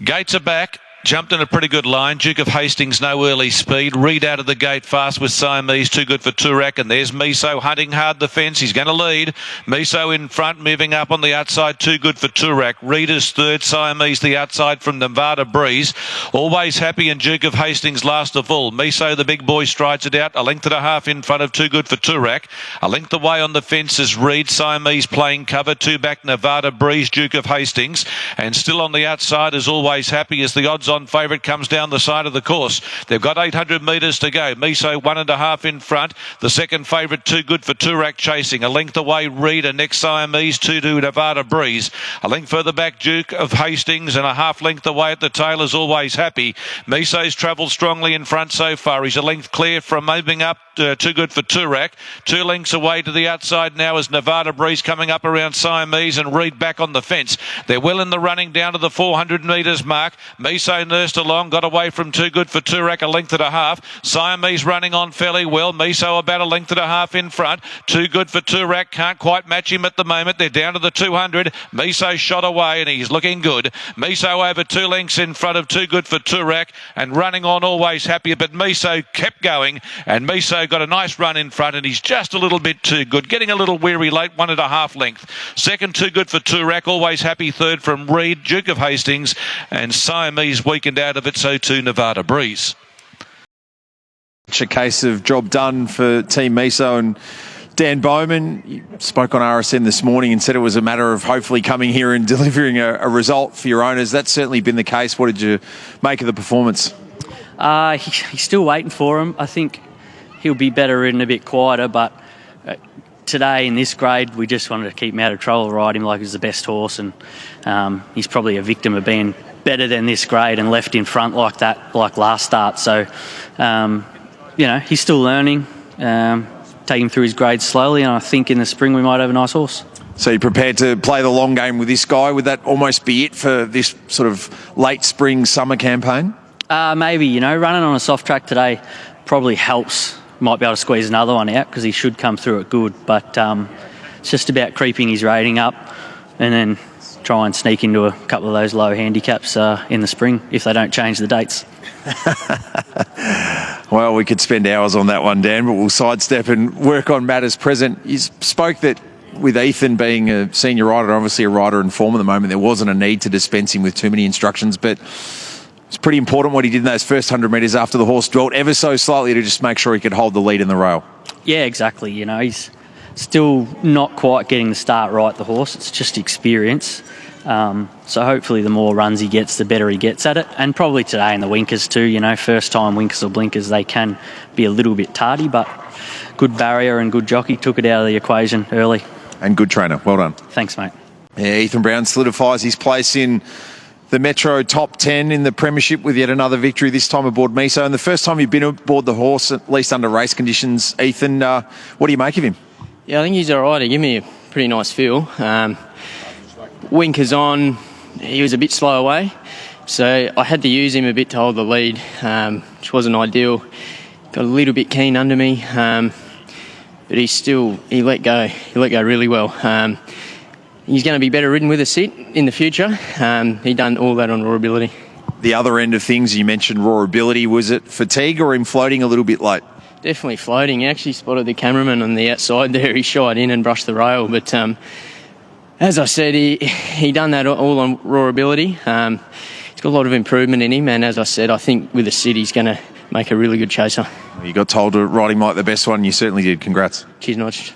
Gates are back. Jumped in a pretty good line. Duke of Hastings, no early speed. Reed out of the gate fast with Siamese, too good for Turak. And there's Miso hunting hard the fence. He's going to lead. Miso in front, moving up on the outside, too good for Turak. Reed is third. Siamese the outside from Nevada Breeze. Always Happy and Duke of Hastings last of all. Miso, the big boy, strides it out. A length and a half in front of too good for Turak. A length away on the fence is Reed. Siamese playing cover. Two back Nevada Breeze, Duke of Hastings. And still on the outside is Always Happy as the odds on favourite comes down the side of the course. They've got 800 metres to go. Miso 1.5 in front. The second favourite, too good for Turak, chasing. A length away, Reed, and next Siamese, 2 Nevada Breeze. A length further back, Duke of Hastings, and a half length away at the tail is Always Happy. Miso's travelled strongly in front so far. He's a length clear from moving up, too good for Turak. 2 lengths away to the outside now is Nevada Breeze coming up around Siamese, and Reed back on the fence. They're well in the running down to the 400 metres mark. Miso nursed along, got away from too good for Turak, a length and a half. Siamese running on fairly well. Miso about a length and a half in front. Too good for Turak, can't quite match him at the moment. They're down to the 200. Miso shot away and he's looking good. Miso over 2 lengths in front of too good for Turak and running on Always Happy, but Miso kept going and Miso got a nice run in front and he's just a little bit too good, getting a little weary late, 1.5 length. Second, too good for Turak. Always Happy third from Reed, Duke of Hastings, and Siamese weakened out of it, so too Nevada Breeze. It's a case of job done for Team Miso. And Dan Bowman, you spoke on RSN this morning and said it was a matter of hopefully coming here and delivering a result for your owners. That's certainly been the case. What did you make of the performance? He's still waiting for him. I think he'll be better ridden a bit quieter, but today in this grade we just wanted to keep him out of trouble, ride him like he's the best horse, and he's probably a victim of being better than this grade and left in front like that, like last start. So, he's still learning. Take him through his grades slowly, and I think in the spring we might have a nice horse. So you're prepared to play the long game with this guy? Would that almost be it for this sort of late spring, summer campaign? Maybe, running on a soft track today probably helps. Might be able to squeeze another one out because he should come through it good. But it's just about creeping his rating up and then try and sneak into a couple of those low handicaps in the spring if they don't change the dates. Well, we could spend hours on that one, Dan, but we'll sidestep and work on matters present. You spoke that with Ethan being a senior rider, and obviously a rider in form at the moment, there wasn't a need to dispense him with too many instructions, but it's pretty important what he did in those first 100 metres after the horse dwelt ever so slightly to just make sure he could hold the lead in the rail. Yeah, exactly. He's still not quite getting the start right, the horse. It's just experience. So hopefully the more runs he gets, the better he gets at it. And probably today in the winkers too, first time winkers or blinkers, they can be a little bit tardy, but good barrier and good jockey, took it out of the equation early. And good trainer, well done. Thanks, mate. Yeah, Ethan Brown solidifies his place in the Metro top 10 in the Premiership with yet another victory, this time aboard Miso. And the first time you've been aboard the horse, at least under race conditions, Ethan, what do you make of him? Yeah, I think he's all right. He gave me a pretty nice feel. Winkers on, he was a bit slow away, so I had to use him a bit to hold the lead, which wasn't ideal. Got a little bit keen under me, but he let go. He let go really well. He's going to be better ridden with a sit in the future. He done all that on raw ability. The other end of things, you mentioned raw ability. Was it fatigue or him floating a little bit late? Definitely floating. He actually spotted the cameraman on the outside there. He shied in and brushed the rail, but as I said, he done that all on raw ability. He's got a lot of improvement in him, and as I said, I think with the sit he's going to make a really good chaser. You got told to ride him like the best one. You certainly did. Congrats. Cheers, Notch.